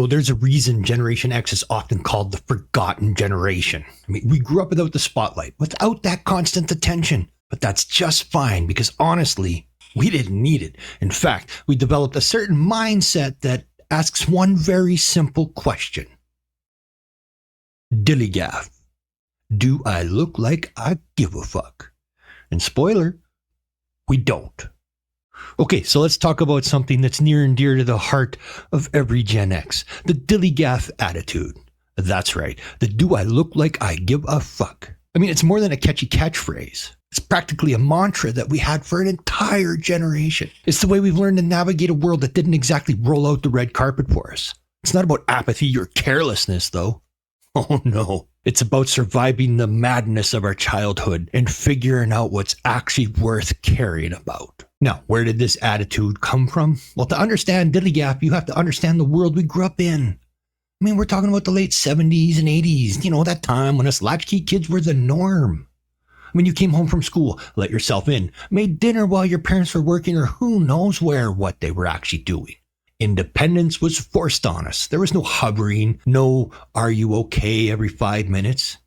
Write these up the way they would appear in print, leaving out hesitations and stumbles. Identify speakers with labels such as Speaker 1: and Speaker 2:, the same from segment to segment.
Speaker 1: There's a reason Generation X is often called the forgotten generation. We grew up without the spotlight, without that constant attention. But that's just fine because honestly, we didn't need it. In fact, we developed a certain mindset that asks one very simple question. DILLIGAF. Do I look like I give a fuck? And spoiler, we don't. Okay, so let's talk about something that's near and dear to the heart of every Gen X. The DILLIGAF attitude. That's right. The do I look like I give a fuck? It's more than a catchy catchphrase. It's practically a mantra that we had for an entire generation. It's the way we've learned to navigate a world that didn't exactly roll out the red carpet for us. It's not about apathy or carelessness, though. Oh no. It's about surviving the madness of our childhood and figuring out what's actually worth caring about. Now, where did this attitude come from? Well, to understand DILLIGAF, you have to understand the world we grew up in. We're talking about the late 70s and 80s, that time when us Latchkey kids were the norm. You came home from school, let yourself in, made dinner while your parents were working or who knows what they were actually doing. Independence was forced on us. There was no hovering, no are you okay every 5 minutes.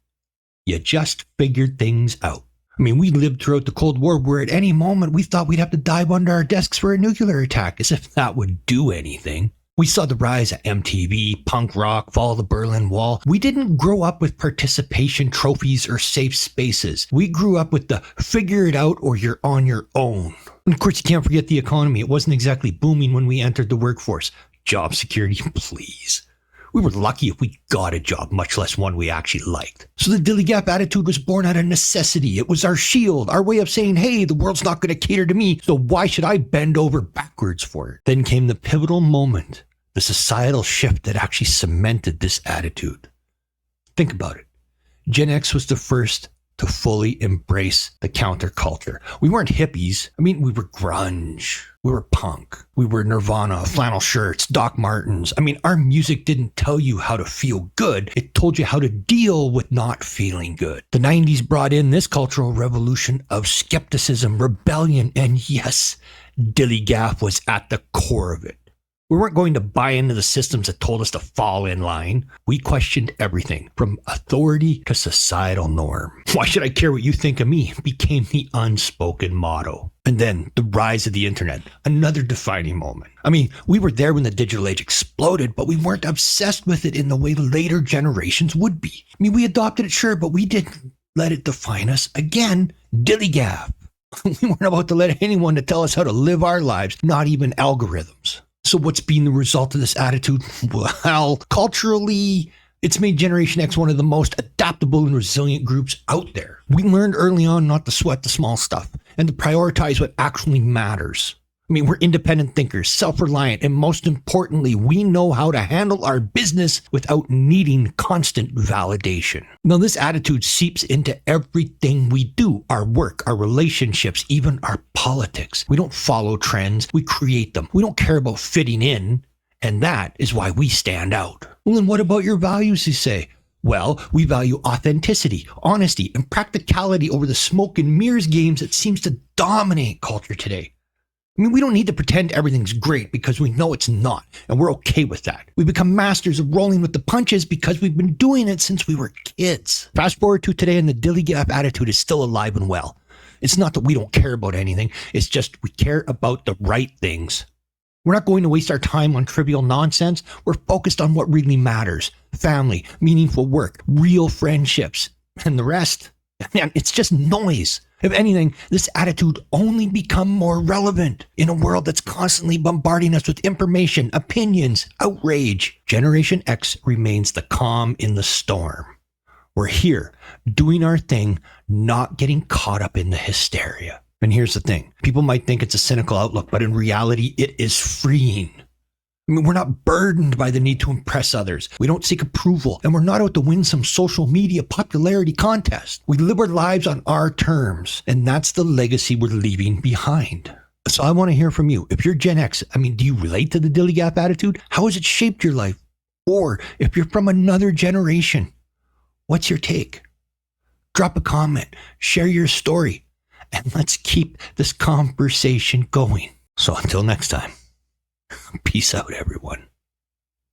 Speaker 1: You just figured things out. We lived throughout the Cold War where at any moment we thought we'd have to dive under our desks for a nuclear attack, as if that would do anything. We saw the rise of MTV, punk rock, fall of the Berlin Wall. We didn't grow up with participation trophies or safe spaces. We grew up with the figure it out or you're on your own. And of course, you can't forget the economy. It wasn't exactly booming when we entered the workforce. Job security, please. We were lucky if we got a job, much less one we actually liked. So the DILLIGAF attitude was born out of necessity. It was our shield, our way of saying, hey, the world's not going to cater to me, so why should I bend over backwards for it? Then came the pivotal moment. The societal shift that actually cemented this attitude. Think about it. Gen X was the first to fully embrace the counterculture. We weren't hippies. We were grunge. We were punk. We were Nirvana, flannel shirts, Doc Martens. Our music didn't tell you how to feel good. It told you how to deal with not feeling good. The 90s brought in this cultural revolution of skepticism, rebellion, and yes, DILLIGAF was at the core of it. We weren't going to buy into the systems that told us to fall in line. We questioned everything from authority to societal norm. Why should I care what you think of me? Became the unspoken motto. And then the rise of the internet, another defining moment. We were there when the digital age exploded, but we weren't obsessed with it in the way later generations would be. We adopted it, sure, but we didn't let it define us. Again, DILLIGAF. We weren't about to let anyone to tell us how to live our lives, not even algorithms. So what's been the result of this attitude? Well, culturally, it's made Generation X one of the most adaptable and resilient groups out there. We learned early on not to sweat the small stuff and to prioritize what actually matters. We're independent thinkers, self-reliant, and most importantly, we know how to handle our business without needing constant validation. Now, this attitude seeps into everything we do, our work, our relationships, even our politics. We don't follow trends, we create them. We don't care about fitting in, and that is why we stand out. Well, then what about your values, you say? Well, we value authenticity, honesty, and practicality over the smoke and mirrors games that seems to dominate culture today. We don't need to pretend everything's great because we know it's not, and we're okay with that. We become masters of rolling with the punches because we've been doing it since we were kids. Fast forward to today and the DILLIGAF attitude is still alive and well. It's not that we don't care about anything, it's just we care about the right things. We're not going to waste our time on trivial nonsense. We're focused on what really matters. Family, meaningful work, real friendships, and the rest. It's just noise. If anything, this attitude only become more relevant in a world that's constantly bombarding us with information, opinions, outrage. Generation X remains the calm in the storm. We're here, doing our thing, not getting caught up in the hysteria. And here's the thing. People might think it's a cynical outlook, but in reality, it is freeing. We're not burdened by the need to impress others. We don't seek approval, and we're not out to win some social media popularity contest. We live our lives on our terms, and that's the legacy we're leaving behind. So I want to hear from you. If you're Gen X, do you relate to the DILLIGAF attitude? How has it shaped your life? Or if you're from another generation, what's your take? Drop a comment, share your story, and let's keep this conversation going. So until next time. Peace out, everyone.